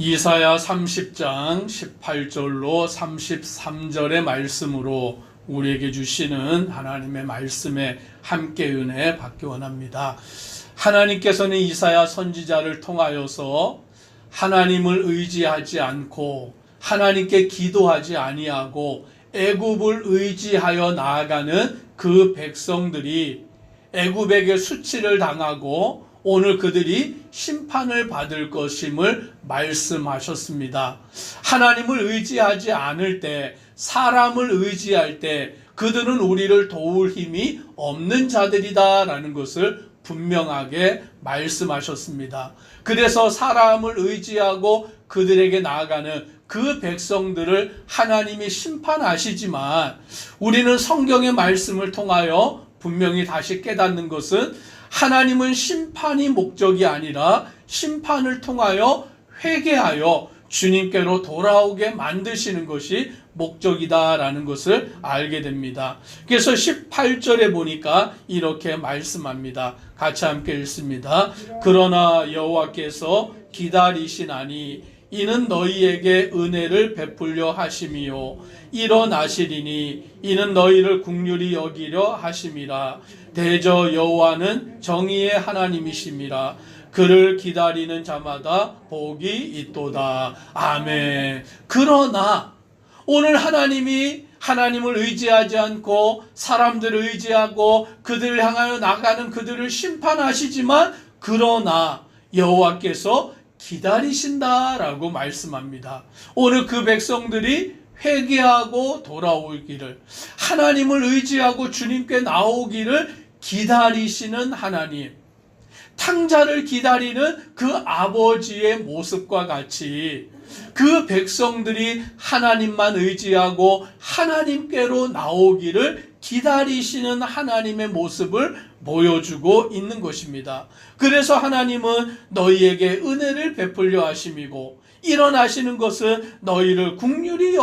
이사야 30장 18절로 33절의 말씀으로 우리에게 주시는 하나님의 말씀에 함께 은혜 받기 원합니다. 하나님께서는 이사야 선지자를 통하여서 하나님을 의지하지 않고 하나님께 기도하지 아니하고 애굽을 의지하여 나아가는 그 백성들이 애굽에게 수치를 당하고 오늘 그들이 심판을 받을 것임을 말씀하셨습니다. 하나님을 의지하지 않을 때, 사람을 의지할 때 그들은 우리를 도울 힘이 없는 자들이다라는 것을 분명하게 말씀하셨습니다. 그래서 사람을 의지하고 그들에게 나아가는 그 백성들을 하나님이 심판하시지만 우리는 성경의 말씀을 통하여 분명히 다시 깨닫는 것은 하나님은 심판이 목적이 아니라 심판을 통하여 회개하여 주님께로 돌아오게 만드시는 것이 목적이다라는 것을 알게 됩니다. 그래서 18절에 보니까 이렇게 말씀합니다. 같이 함께 읽습니다. 그러나 여호와께서 기다리시나니 이는 너희에게 은혜를 베풀려 하심이요 일어나시리니 이는 너희를 긍휼히 여기려 하심이라. 대저 여호와는 정의의 하나님이심이라. 그를 기다리는 자마다 복이 있도다. 아멘. 그러나 오늘 하나님을 의지하지 않고 사람들을 의지하고 그들을 향하여 나가는 그들을 심판하시지만 그러나 여호와께서 기다리신다라고 말씀합니다. 오늘 그 백성들이 회개하고 돌아오기를, 하나님을 의지하고 주님께 나오기를 기다리시는 하나님, 탕자를 기다리는 그 아버지의 모습과 같이 그 백성들이 하나님만 의지하고 하나님께로 나오기를 기다리시는 하나님의 모습을 보여주고 있는 것입니다. 그래서 하나님은 너희에게 은혜를 베풀려 하심이고 일어나시는 것은 너희를 긍휼히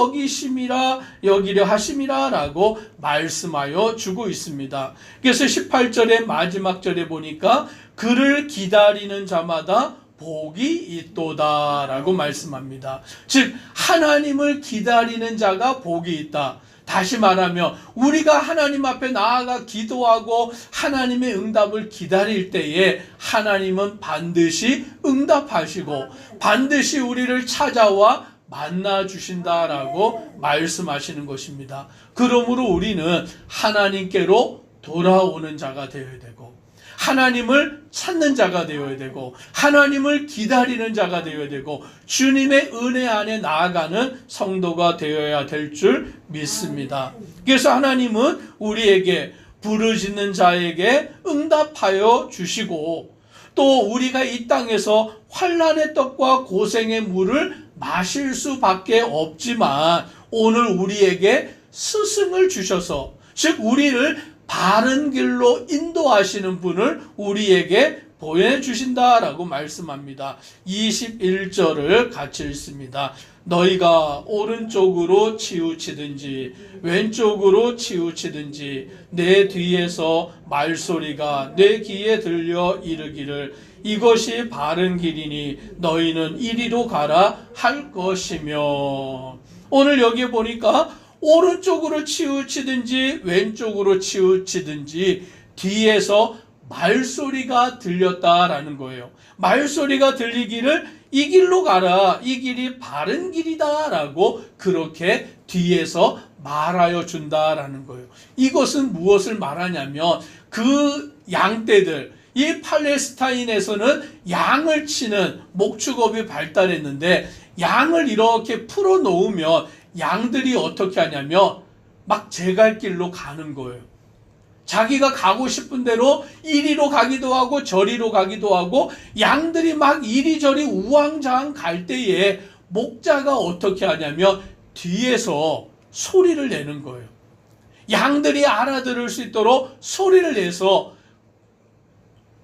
여기려 하심이라 라고 말씀하여 주고 있습니다. 그래서 18절의 마지막 절에 보니까 그를 기다리는 자마다 복이 있도다 라고 말씀합니다. 즉 하나님을 기다리는 자가 복이 있다. 다시 말하면 우리가 하나님 앞에 나아가 기도하고 하나님의 응답을 기다릴 때에 하나님은 반드시 응답하시고 반드시 우리를 찾아와 만나 주신다라고 말씀하시는 것입니다. 그러므로 우리는 하나님께로 돌아오는 자가 되어야 되고 하나님을 찾는 자가 되어야 되고 하나님을 기다리는 자가 되어야 되고 주님의 은혜 안에 나아가는 성도가 되어야 될 줄 믿습니다. 그래서 하나님은 우리에게 부르짖는 자에게 응답하여 주시고 또 우리가 이 땅에서 환난의 떡과 고생의 물을 마실 수밖에 없지만 오늘 우리에게 스승을 주셔서 즉 우리를 바른 길로 인도하시는 분을 우리에게 보여주신다라고 말씀합니다. 21절을 같이 읽습니다. 너희가 오른쪽으로 치우치든지 왼쪽으로 치우치든지 내 뒤에서 말소리가 내 귀에 들려 이르기를 이것이 바른 길이니 너희는 이리로 가라 할 것이며. 오늘 여기 보니까 오른쪽으로 치우치든지 왼쪽으로 치우치든지 뒤에서 말소리가 들렸다라는 거예요. 말소리가 들리기를 이 길로 가라, 이 길이 바른 길이다 라고 그렇게 뒤에서 말하여 준다라는 거예요. 이것은 무엇을 말하냐면 그 양떼들, 이 팔레스타인에서는 양을 치는 목축업이 발달했는데 양을 이렇게 풀어 놓으면 양들이 어떻게 하냐면 막 제갈 길로 가는 거예요. 자기가 가고 싶은 대로 이리로 가기도 하고 저리로 가기도 하고 양들이 막 이리저리 우왕좌왕 갈 때에 목자가 어떻게 하냐면 뒤에서 소리를 내는 거예요. 양들이 알아들을 수 있도록 소리를 내서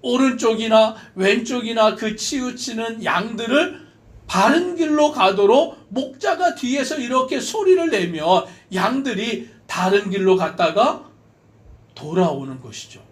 오른쪽이나 왼쪽이나 그 치우치는 양들을 바른 길로 가도록 목자가 뒤에서 이렇게 소리를 내면 양들이 다른 길로 갔다가 돌아오는 것이죠.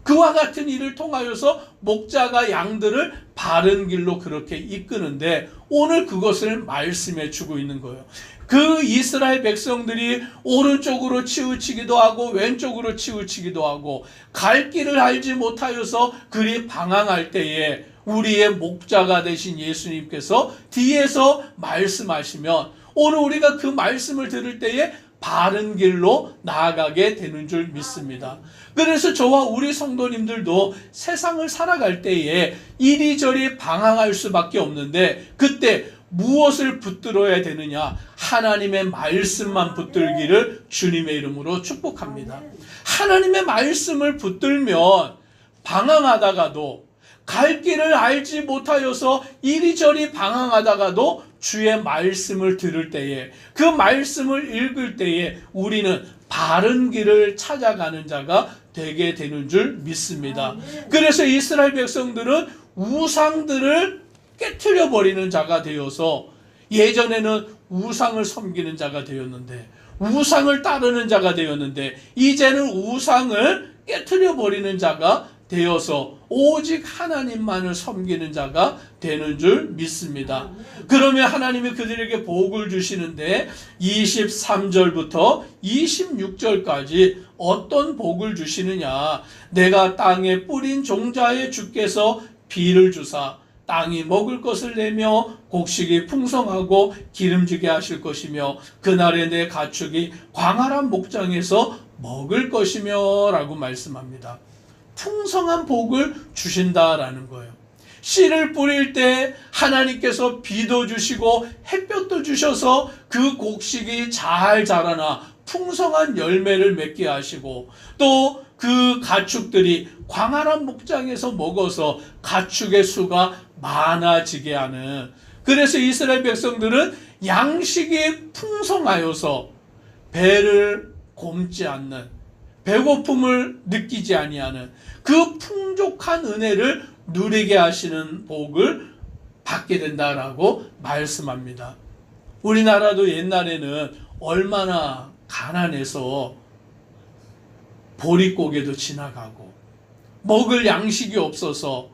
그와 같은 일을 통하여서 목자가 양들을 바른 길로 그렇게 이끄는데 오늘 그것을 말씀해 주고 있는 거예요. 그 이스라엘 백성들이 오른쪽으로 치우치기도 하고 왼쪽으로 치우치기도 하고 갈 길을 알지 못하여서 그리 방황할 때에 우리의 목자가 되신 예수님께서 뒤에서 말씀하시면 오늘 우리가 그 말씀을 들을 때에 바른 길로 나아가게 되는 줄 믿습니다. 그래서 저와 우리 성도님들도 세상을 살아갈 때에 이리저리 방황할 수밖에 없는데 그때 무엇을 붙들어야 되느냐? 하나님의 말씀만 붙들기를 주님의 이름으로 축복합니다. 하나님의 말씀을 붙들면 방황하다가도 갈 길을 알지 못하여서 이리저리 방황하다가도 주의 말씀을 들을 때에 그 말씀을 읽을 때에 우리는 바른 길을 찾아가는 자가 되게 되는 줄 믿습니다. 그래서 이스라엘 백성들은 우상들을 깨트려 버리는 자가 되어서 예전에는 우상을 섬기는 자가 되었는데 우상을 따르는 자가 되었는데 이제는 우상을 깨트려 버리는 자가 되어서 오직 하나님만을 섬기는 자가 되는 줄 믿습니다. 그러면 하나님이 그들에게 복을 주시는데 23절부터 26절까지 어떤 복을 주시느냐? 내가 땅에 뿌린 종자에 주께서 비를 주사 땅이 먹을 것을 내며 곡식이 풍성하고 기름지게 하실 것이며 그날에 내 가축이 광활한 목장에서 먹을 것이며 라고 말씀합니다. 풍성한 복을 주신다라는 거예요. 씨를 뿌릴 때 하나님께서 비도 주시고 햇볕도 주셔서 그 곡식이 잘 자라나 풍성한 열매를 맺게 하시고 또 그 가축들이 광활한 목장에서 먹어서 가축의 수가 많아지게 하는, 그래서 이스라엘 백성들은 양식이 풍성하여서 배를 곪지 않는, 배고픔을 느끼지 아니하는 그 풍족한 은혜를 누리게 하시는 복을 받게 된다라고 말씀합니다. 우리나라도 옛날에는 얼마나 가난해서 보릿고개도 지나가고 먹을 양식이 없어서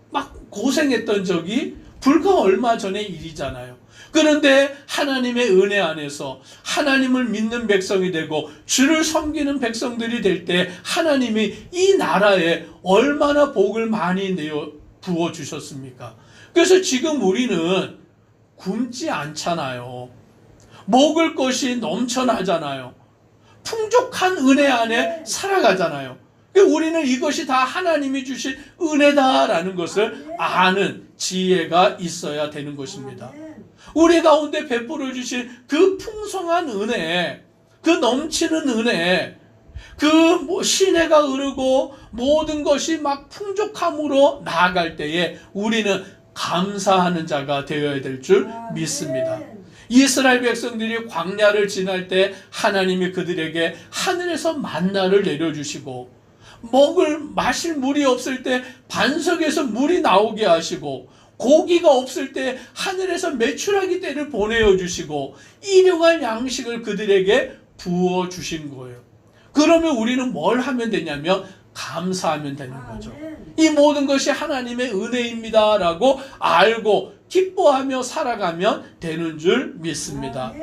막 고생했던 적이 불과 얼마 전의 일이잖아요. 그런데 하나님의 은혜 안에서 하나님을 믿는 백성이 되고 주를 섬기는 백성들이 될 때 하나님이 이 나라에 얼마나 복을 많이 내어 부어주셨습니까? 그래서 지금 우리는 굶지 않잖아요. 먹을 것이 넘쳐나잖아요. 풍족한 은혜 안에 살아가잖아요. 우리는 이것이 다 하나님이 주신 은혜다라는 것을 아는 지혜가 있어야 되는 것입니다. 우리 가운데 베풀어 주신 그 풍성한 은혜, 그 넘치는 은혜, 그 시내가 흐르고 모든 것이 막 풍족함으로 나아갈 때에 우리는 감사하는 자가 되어야 될 줄 믿습니다. 이스라엘 백성들이 광야를 지날 때 하나님이 그들에게 하늘에서 만나를 내려주시고 마실 물이 없을 때 반석에서 물이 나오게 하시고 고기가 없을 때 하늘에서 메추라기 떼를 보내어 주시고 일용할 양식을 그들에게 부어 주신 거예요. 그러면 우리는 뭘 하면 되냐면 감사하면 되는 거죠. 이 모든 것이 하나님의 은혜입니다라고 알고 기뻐하며 살아가면 되는 줄 믿습니다.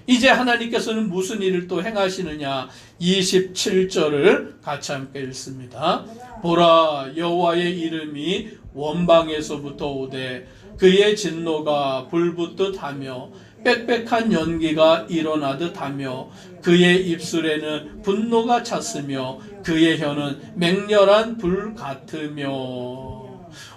이제 하나님께서는 무슨 일을 또 행하시느냐? 27절을 같이 함께 읽습니다. 보라, 여호와의 이름이 원방에서부터 오되 그의 진노가 불붙듯 하며 빽빽한 연기가 일어나듯 하며 그의 입술에는 분노가 찼으며 그의 혀는 맹렬한 불 같으며.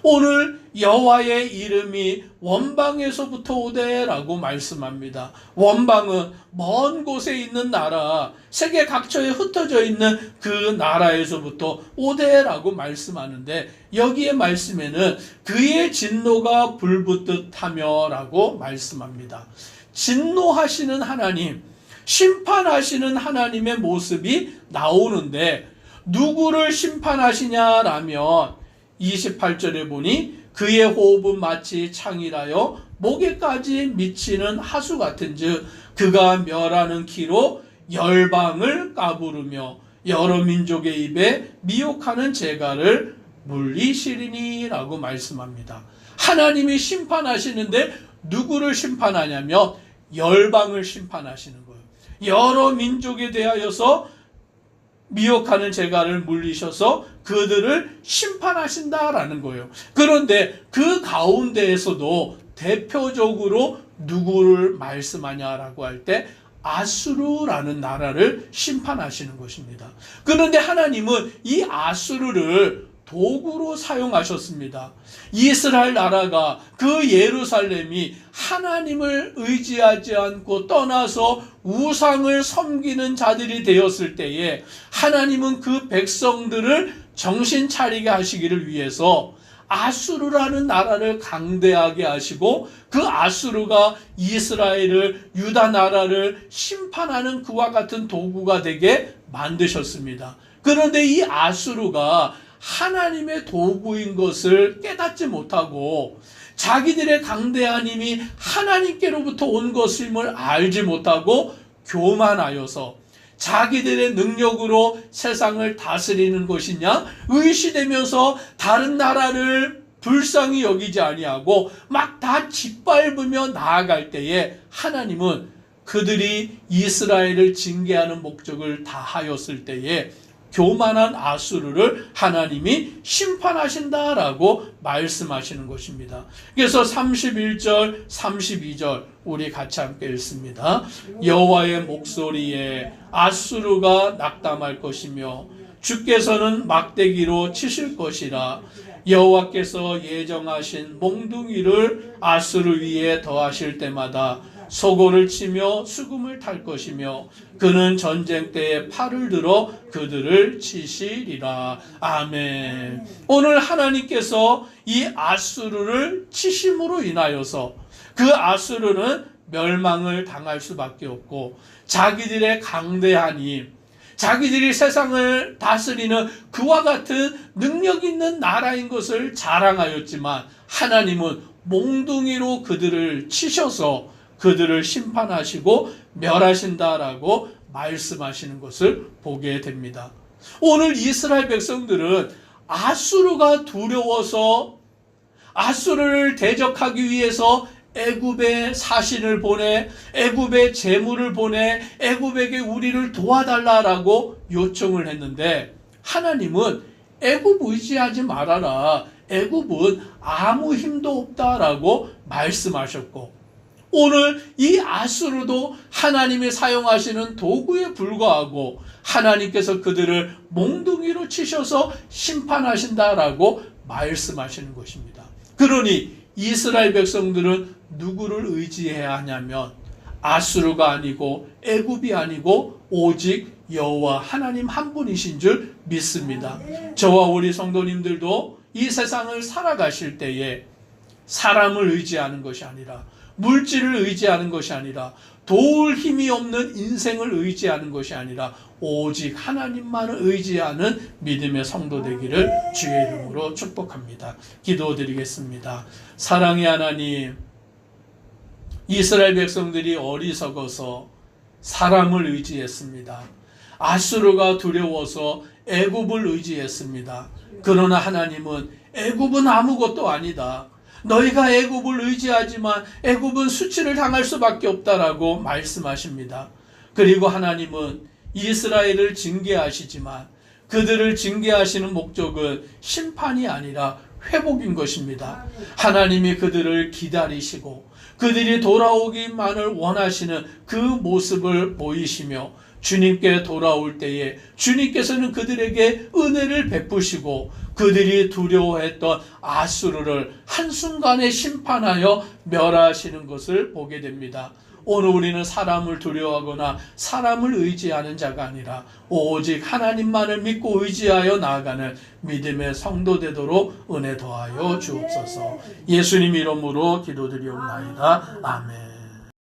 오늘 여호와의 이름이 원방에서부터 오되라고 말씀합니다. 원방은 먼 곳에 있는 나라, 세계 각처에 흩어져 있는 그 나라에서부터 오되라고 말씀하는데 여기에 말씀에는 그의 진노가 불붙듯 하며 라고 말씀합니다. 진노하시는 하나님, 심판하시는 하나님의 모습이 나오는데 누구를 심판하시냐라면 28절에 보니 그의 호흡은 마치 창이라여 목에까지 미치는 하수 같은즉 그가 멸하는 키로 열방을 까부르며 여러 민족의 입에 미혹하는 재갈을 물리시리니 라고 말씀합니다. 하나님이 심판하시는데 누구를 심판하냐면 열방을 심판하시는 거예요. 여러 민족에 대하여서 미혹하는 재갈을 물리셔서 그들을 심판하신다라는 거예요. 그런데 그 가운데에서도 대표적으로 누구를 말씀하냐라고 할 때 아수르라는 나라를 심판하시는 것입니다. 그런데 하나님은 이 아수르를 도구로 사용하셨습니다. 이스라엘 나라가, 그 예루살렘이 하나님을 의지하지 않고 떠나서 우상을 섬기는 자들이 되었을 때에 하나님은 그 백성들을 정신 차리게 하시기를 위해서 아수르라는 나라를 강대하게 하시고 그 아수르가 이스라엘을, 유다 나라를 심판하는 그와 같은 도구가 되게 만드셨습니다. 그런데 이 아수르가 하나님의 도구인 것을 깨닫지 못하고 자기들의 강대한 힘이 하나님께로부터 온 것임을 알지 못하고 교만하여서 자기들의 능력으로 세상을 다스리는 것이냐 의시되면서 다른 나라를 불쌍히 여기지 아니하고 막 다 짓밟으며 나아갈 때에 하나님은 그들이 이스라엘을 징계하는 목적을 다하였을 때에 교만한 아수르를 하나님이 심판하신다라고 말씀하시는 것입니다. 그래서 31절, 32절 우리 같이 함께 읽습니다. 여호와의 목소리에 아수르가 낙담할 것이며 주께서는 막대기로 치실 것이라. 여호와께서 예정하신 몽둥이를 아수르 위에 더하실 때마다 소고를 치며 수금을 탈 것이며 그는 전쟁 때에 팔을 들어 그들을 치시리라. 아멘. 오늘 하나님께서 이 아수르를 치심으로 인하여서 그 아수르는 멸망을 당할 수밖에 없고 자기들의 강대한 힘, 자기들이 세상을 다스리는 그와 같은 능력 있는 나라인 것을 자랑하였지만 하나님은 몽둥이로 그들을 치셔서 그들을 심판하시고 멸하신다라고 말씀하시는 것을 보게 됩니다. 오늘 이스라엘 백성들은 아수르가 두려워서 아수르를 대적하기 위해서 애굽에 사신을 보내, 애굽에 재물을 보내, 애굽에게 우리를 도와달라라고 요청을 했는데 하나님은 애굽 의지하지 말아라. 애굽은 아무 힘도 없다라고 말씀하셨고 오늘 이 아수르도 하나님이 사용하시는 도구에 불과하고 하나님께서 그들을 몽둥이로 치셔서 심판하신다라고 말씀하시는 것입니다. 그러니 이스라엘 백성들은 누구를 의지해야 하냐면 아수르가 아니고 애굽이 아니고 오직 여호와 하나님 한 분이신 줄 믿습니다. 저와 우리 성도님들도 이 세상을 살아가실 때에 사람을 의지하는 것이 아니라 물질을 의지하는 것이 아니라 도울 힘이 없는 인생을 의지하는 것이 아니라 오직 하나님만을 의지하는 믿음의 성도 되기를 주의 이름으로 축복합니다. 기도드리겠습니다. 사랑의 하나님, 이스라엘 백성들이 어리석어서 사람을 의지했습니다. 아수르가 두려워서 애굽을 의지했습니다. 그러나 하나님은 애굽은 아무것도 아니다. 너희가 애굽을 의지하지만 애굽은 수치를 당할 수밖에 없다라고 말씀하십니다. 그리고 하나님은 이스라엘을 징계하시지만 그들을 징계하시는 목적은 심판이 아니라 회복인 것입니다. 하나님이 그들을 기다리시고 그들이 돌아오기만을 원하시는 그 모습을 보이시며 주님께 돌아올 때에 주님께서는 그들에게 은혜를 베푸시고 그들이 두려워했던 아수르를 한순간에 심판하여 멸하시는 것을 보게 됩니다. 오늘 우리는 사람을 두려워하거나 사람을 의지하는 자가 아니라 오직 하나님만을 믿고 의지하여 나아가는 믿음의 성도 되도록 은혜 더하여 주옵소서. 예수님 이름으로 기도드리옵나이다. 아멘.